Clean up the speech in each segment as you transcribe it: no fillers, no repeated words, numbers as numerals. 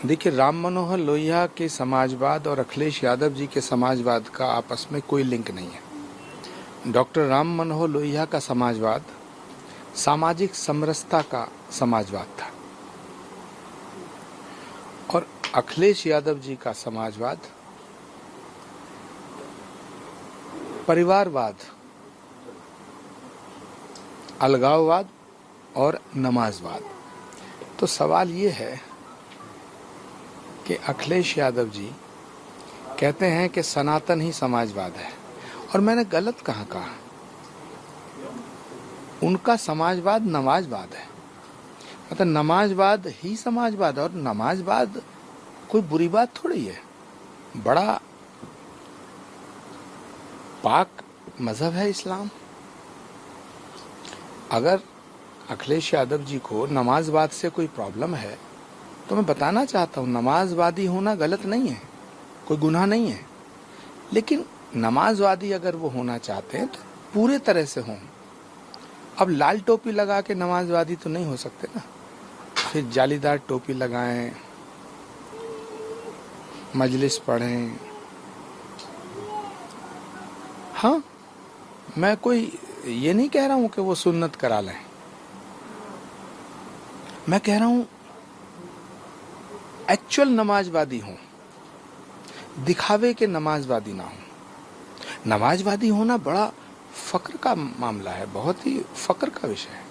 देखिए, राम मनोहर लोहिया के समाजवाद और अखिलेश यादव जी के समाजवाद का आपस में कोई लिंक नहीं है। डॉक्टर राम मनोहर लोहिया का समाजवाद सामाजिक समरसता का समाजवाद था और अखिलेश यादव जी का समाजवाद परिवारवाद, अलगाववाद और नमाजवाद। तो सवाल ये है कि अखिलेश यादव जी कहते हैं कि सनातन ही समाजवाद है, और मैंने गलत कहाँ कहा? उनका समाजवाद नमाजवाद है, मतलब नमाजवाद ही समाजवाद, और नमाजवाद कोई बुरी बात थोड़ी है। बड़ा पाक मजहब है इस्लाम। अगर अखिलेश यादव जी को नमाजवाद से कोई प्रॉब्लम है तो मैं बताना चाहता हूँ, नमाजवादी होना गलत नहीं है, कोई गुनाह नहीं है, लेकिन नमाजवादी अगर वो होना चाहते हैं तो पूरे तरह से हों। अब लाल टोपी लगा के नमाजवादी तो नहीं हो सकते ना, फिर जालीदार टोपी लगाएं, मजलिस पढ़ें। हाँ, मैं कोई ये नहीं कह रहा हूं कि वो सुन्नत करा लें, मैं कह रहा हूं एक्चुअल नमाजवादी हों, दिखावे के नमाजवादी ना हो। नमाजवादी होना बड़ा फक्र का मामला है, बहुत ही फक्र का विषय है।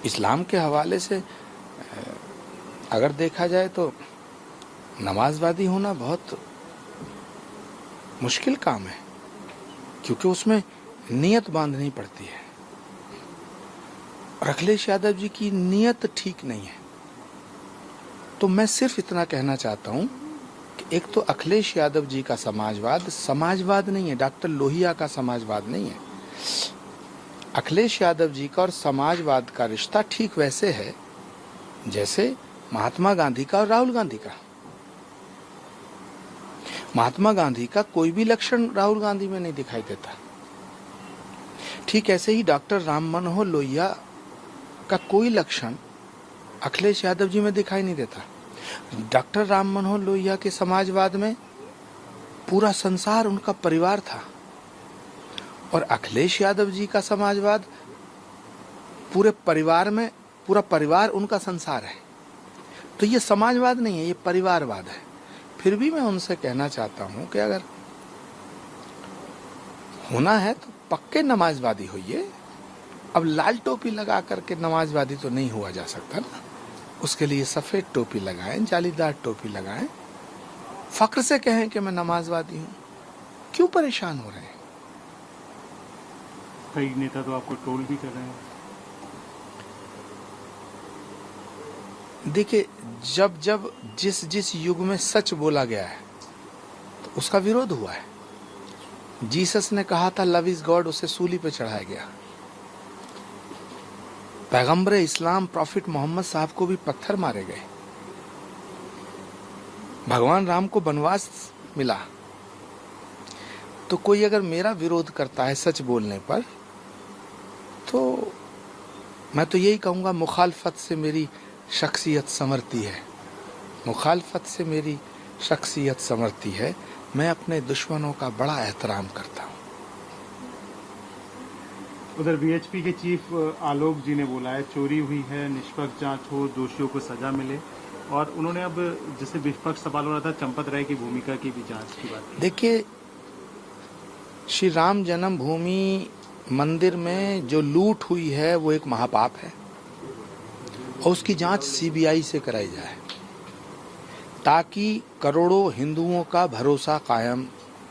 इस्लाम के हवाले से अगर देखा जाए तो नमाजवादी होना बहुत मुश्किल काम है, क्योंकि उसमें नियत बांधनी पड़ती है, और अखिलेश यादव जी की नियत ठीक नहीं है। तो मैं सिर्फ इतना कहना चाहता हूं कि एक तो अखिलेश यादव जी का समाजवाद नहीं है, डॉक्टर लोहिया का समाजवाद नहीं है। अखिलेश यादव जी का और समाजवाद का रिश्ता ठीक वैसे है जैसे महात्मा गांधी का और राहुल गांधी का। महात्मा गांधी का कोई भी लक्षण राहुल गांधी में नहीं दिखाई देता। ठीक ऐसे ही डॉक्टर राम मनोहर लोहिया का कोई लक्षण अखिलेश यादव जी में दिखाई नहीं देता। डॉक्टर राम मनोहर लोहिया के समाजवाद में पूरा संसार उनका परिवार था, और अखिलेश यादव जी का समाजवाद पूरे परिवार में पूरा परिवार उनका संसार है। तो ये समाजवाद नहीं है, ये परिवारवाद है। फिर भी मैं उनसे कहना चाहता हूं कि अगर होना है तो पक्के नमाजवादी होइए। अब लाल टोपी लगा करके नमाजवादी तो नहीं हुआ जा सकता ना, उसके लिए सफेद टोपी लगाएं, जालीदार टोपी लगाएं, फक्र से कहें कि मैं नमाजवादी हूं। क्यों परेशान हो रहे हैं? कई नेता तो आपको ट्रोल भी कर रहे हैं। देखिए, जब जिस युग में सच बोला गया है तो उसका विरोध हुआ है। जीसस ने कहा था लव इज गॉड, उसे सूली पे चढ़ाया गया। पैगंबर इस्लाम प्रॉफिट मोहम्मद साहब को भी पत्थर मारे गए। भगवान राम को वनवास मिला। तो कोई अगर मेरा विरोध करता है सच बोलने पर, तो मैं तो यही कहूंगा मुखालफत से मेरी शख्सियत संवरती है, मुखालफत से मेरी शख्सियत संवरती है। मैं अपने दुश्मनों का बड़ा एहतराम करता हूं। उधर बीएचपी के चीफ आलोक जी ने बोला है चोरी हुई है, निष्पक्ष जांच हो, दोषियों को सजा मिले, और उन्होंने अब जैसे विपक्ष सवाल हो रहा था चंपत राय की भूमिका की भी जांच की बात। देखिए, श्री राम जन्मभूमि मंदिर में जो लूट हुई है वो एक महापाप है, और उसकी जांच सीबीआई से कराई जाए ताकि करोड़ों हिंदुओं का भरोसा कायम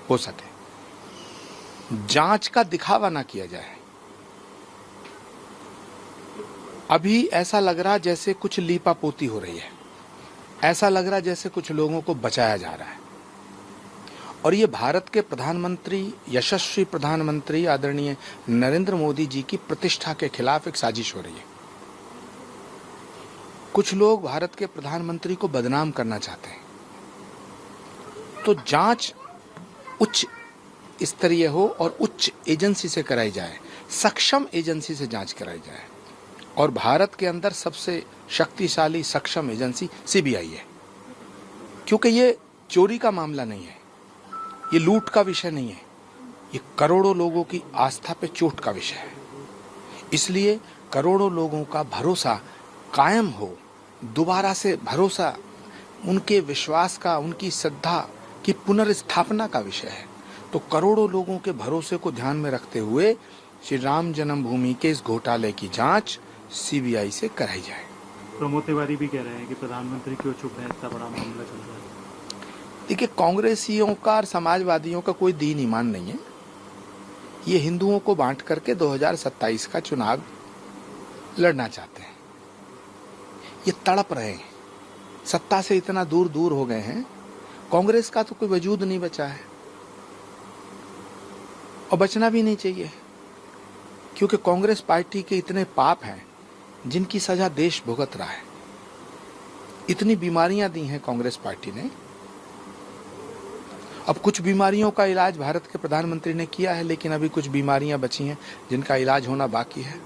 हो सके। जांच का दिखावा ना किया जाए। अभी ऐसा लग रहा जैसे कुछ लीपापोती हो रही है, ऐसा लग रहा जैसे कुछ लोगों को बचाया जा रहा है, और ये भारत के प्रधानमंत्री, यशस्वी प्रधानमंत्री आदरणीय नरेंद्र मोदी जी की प्रतिष्ठा के खिलाफ एक साजिश हो रही है। कुछ लोग भारत के प्रधानमंत्री को बदनाम करना चाहते हैं। तो जांच उच्च स्तरीय हो और उच्च एजेंसी से कराई जाए, सक्षम एजेंसी से जांच कराई जाए। और भारत के अंदर सबसे शक्तिशाली सक्षम एजेंसी सीबीआई है, क्योंकि ये चोरी का मामला नहीं है, ये लूट का विषय नहीं है, ये करोड़ों लोगों की आस्था पे चोट का विषय है। इसलिए करोड़ों लोगों का भरोसा कायम हो, दोबारा से भरोसा, उनके विश्वास का, उनकी श्रद्धा की पुनर्स्थापना का विषय है। तो करोड़ों लोगों के भरोसे को ध्यान में रखते हुए श्री राम जन्मभूमि के इस घोटाले की जांच सीबीआई से कराई जाए। प्रमोद तिवारी भी कह रहे हैं कि प्रधानमंत्री क्यों चुप है, इतना बड़ा मामला चल रहा है। देखिए, कांग्रेसियों का और समाजवादियों का कोई दीन ईमान नहीं है। ये हिंदुओं को बांट करके 2027 का चुनाव लड़ना चाहते हैं। ये तड़प रहे हैं, सत्ता से इतना दूर दूर हो गए हैं, कांग्रेस का तो कोई वजूद नहीं बचा है और बचना भी नहीं चाहिए, क्योंकि कांग्रेस पार्टी के इतने पाप हैं जिनकी सजा देश भुगत रहा है। इतनी बीमारियां दी हैं कांग्रेस पार्टी ने। अब कुछ बीमारियों का इलाज भारत के प्रधानमंत्री ने किया है, लेकिन अभी कुछ बीमारियां बची हैं जिनका इलाज होना बाकी है।